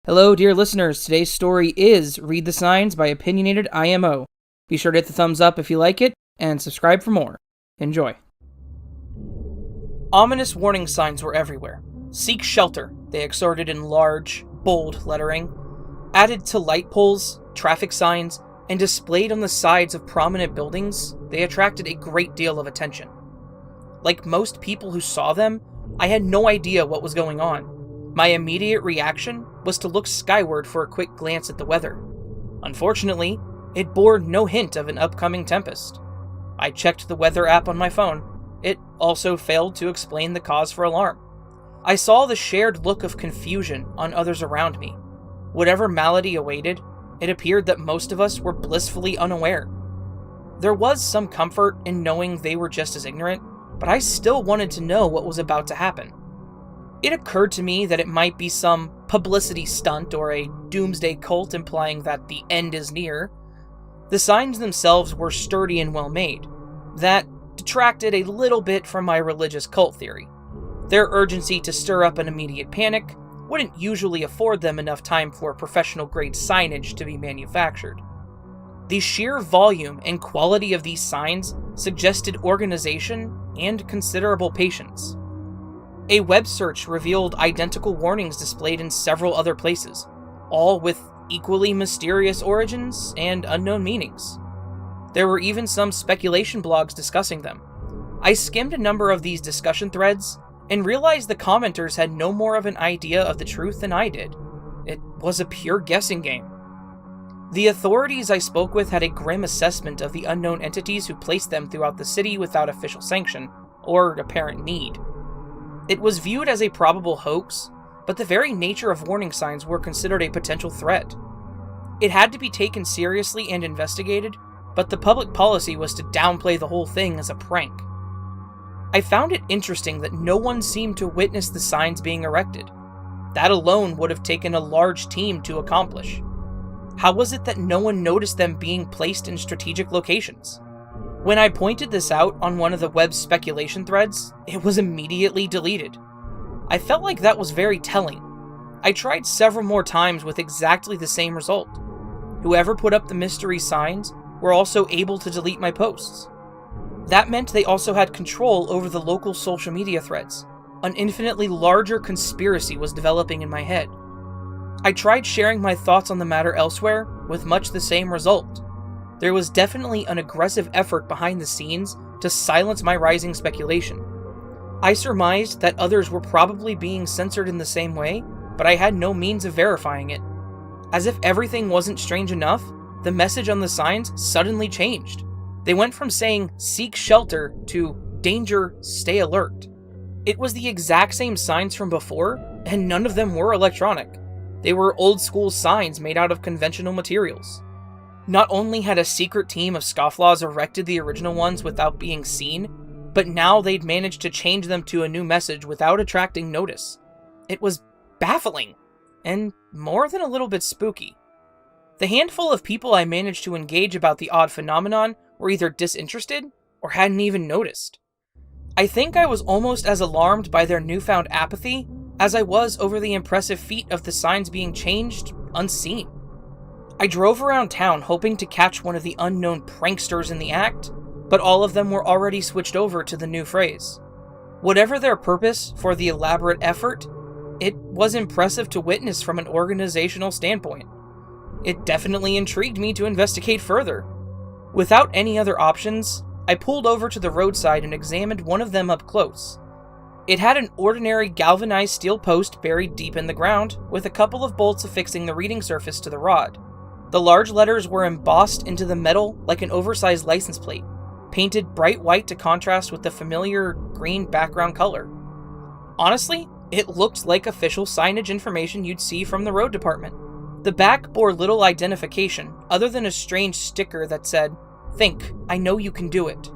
Hello, dear listeners. Today's story is Read the Signs by OpinionatedIMO. Be sure to hit the thumbs up if you like it, and subscribe for more. Enjoy. Ominous warning signs were everywhere. Seek shelter, they exhorted in large, bold lettering. Added to light poles, traffic signs, and displayed on the sides of prominent buildings, they attracted a great deal of attention. Like most people who saw them, I had no idea what was going on. My immediate reaction was to look skyward for a quick glance at the weather. Unfortunately, it bore no hint of an upcoming tempest. I checked the weather app on my phone. It also failed to explain the cause for alarm. I saw the shared look of confusion on others around me. Whatever malady awaited, it appeared that most of us were blissfully unaware. There was some comfort in knowing they were just as ignorant, but I still wanted to know what was about to happen. It occurred to me that it might be some publicity stunt or a doomsday cult implying that the end is near. The signs themselves were sturdy and well made. That detracted a little bit from my religious cult theory. Their urgency to stir up an immediate panic wouldn't usually afford them enough time for professional-grade signage to be manufactured. The sheer volume and quality of these signs suggested organization and considerable patience. A web search revealed identical warnings displayed in several other places, all with equally mysterious origins and unknown meanings. There were even some speculation blogs discussing them. I skimmed a number of these discussion threads and realized the commenters had no more of an idea of the truth than I did. It was a pure guessing game. The authorities I spoke with had a grim assessment of the unknown entities who placed them throughout the city without official sanction or apparent need. It was viewed as a probable hoax, but the very nature of warning signs were considered a potential threat. It had to be taken seriously and investigated, but the public policy was to downplay the whole thing as a prank. I found it interesting that no one seemed to witness the signs being erected. That alone would have taken a large team to accomplish. How was it that no one noticed them being placed in strategic locations? When I pointed this out on one of the web's speculation threads, it was immediately deleted. I felt like that was very telling. I tried several more times with exactly the same result. Whoever put up the mystery signs were also able to delete my posts. That meant they also had control over the local social media threads. An infinitely larger conspiracy was developing in my head. I tried sharing my thoughts on the matter elsewhere with much the same result. There was definitely an aggressive effort behind the scenes to silence my rising speculation. I surmised that others were probably being censored in the same way, but I had no means of verifying it. As if everything wasn't strange enough, the message on the signs suddenly changed. They went from saying, "Seek shelter," to "Danger, stay alert." It was the exact same signs from before, and none of them were electronic. They were old-school signs made out of conventional materials. Not only had a secret team of scofflaws erected the original ones without being seen, but now they'd managed to change them to a new message without attracting notice. It was baffling, and more than a little bit spooky. The handful of people I managed to engage about the odd phenomenon were either disinterested or hadn't even noticed. I think I was almost as alarmed by their newfound apathy as I was over the impressive feat of the signs being changed unseen. I drove around town hoping to catch one of the unknown pranksters in the act, but all of them were already switched over to the new phrase. Whatever their purpose for the elaborate effort, it was impressive to witness from an organizational standpoint. It definitely intrigued me to investigate further. Without any other options, I pulled over to the roadside and examined one of them up close. It had an ordinary galvanized steel post buried deep in the ground, with a couple of bolts affixing the reading surface to the rod. The large letters were embossed into the metal like an oversized license plate, painted bright white to contrast with the familiar green background color. Honestly, it looked like official signage information you'd see from the road department. The back bore little identification, other than a strange sticker that said, "Think, I know you can do it."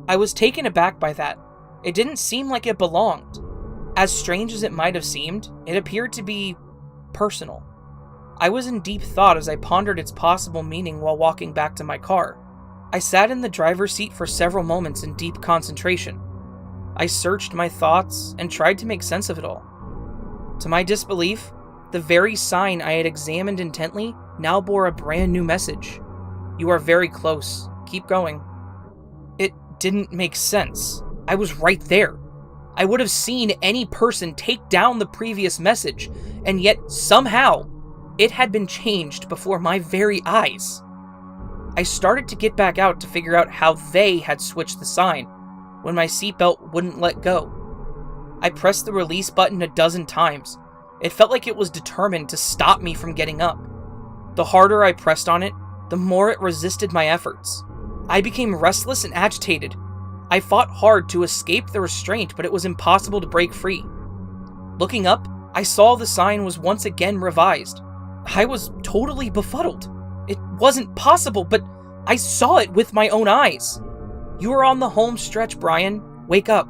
I was taken aback by that. It didn't seem like it belonged. As strange as it might have seemed, it appeared to be personal. I was in deep thought as I pondered its possible meaning while walking back to my car. I sat in the driver's seat for several moments in deep concentration. I searched my thoughts and tried to make sense of it all. To my disbelief, The very sign I had examined intently now bore a brand new message. You are very close. Keep going. It didn't make sense. I was right there. I would have seen any person take down the previous message, and yet somehow it had been changed before my very eyes. I started to get back out to figure out how they had switched the sign, when my seatbelt wouldn't let go. I pressed the release button a dozen times. It felt like it was determined to stop me from getting up. The harder I pressed on it, the more it resisted my efforts. I became restless and agitated. I fought hard to escape the restraint, but it was impossible to break free. Looking up, I saw the sign was once again revised. I was totally befuddled. It wasn't possible, but I saw it with my own eyes. You are on the home stretch, Brian. Wake up.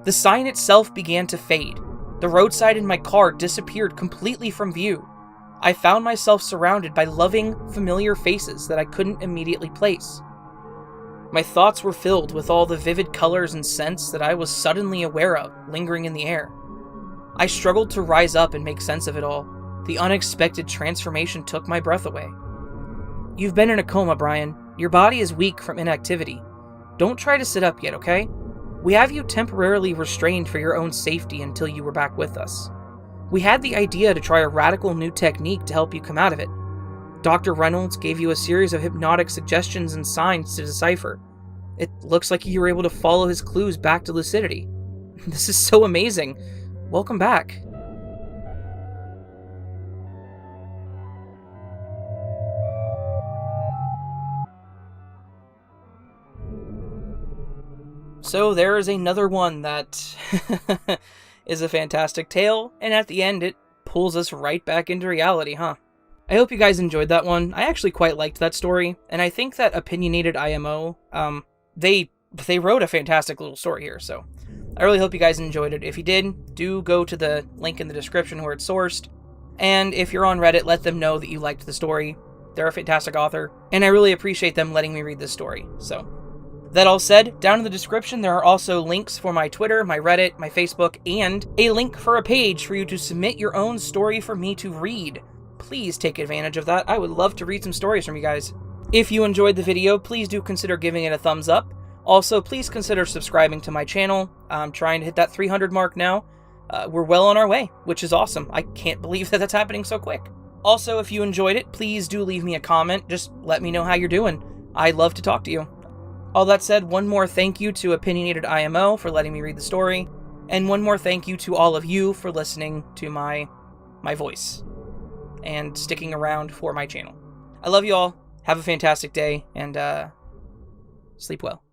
The sign itself began to fade. The roadside in my car disappeared completely from view. I found myself surrounded by loving, familiar faces that I couldn't immediately place. My thoughts were filled with all the vivid colors and scents that I was suddenly aware of, lingering in the air. I struggled to rise up and make sense of it all. The unexpected transformation took my breath away. You've been in a coma, Brian. Your body is weak from inactivity. Don't try to sit up yet, okay? We have you temporarily restrained for your own safety until you were back with us. We had the idea to try a radical new technique to help you come out of it. Dr. Reynolds gave you a series of hypnotic suggestions and signs to decipher. It looks like you were able to follow his clues back to lucidity. This is so amazing. Welcome back. So there is another one that is a fantastic tale, and at the end it pulls us right back into reality, huh? I hope you guys enjoyed that one. I actually quite liked that story, and I think that OpinionatedIMO, they wrote a fantastic little story here, so I really hope you guys enjoyed it. If you did, do go to the link in the description where it's sourced, and if you're on Reddit, let them know that you liked the story. They're a fantastic author, and I really appreciate them letting me read this story, so... That all said, down in the description there are also links for my Twitter, my Reddit, my Facebook, and a link for a page for you to submit your own story for me to read. Please take advantage of that. I would love to read some stories from you guys. If you enjoyed the video, please do consider giving it a thumbs up. Also, please consider subscribing to my channel. I'm trying to hit that 300 mark now. We're well on our way, which is awesome. I can't believe that that's happening so quick. Also, if you enjoyed it, please do leave me a comment. Just let me know how you're doing. I'd love to talk to you. All that said, one more thank you to OpinionatedIMO for letting me read the story, and one more thank you to all of you for listening to my voice and sticking around for my channel. I love you all. Have a fantastic day, and sleep well.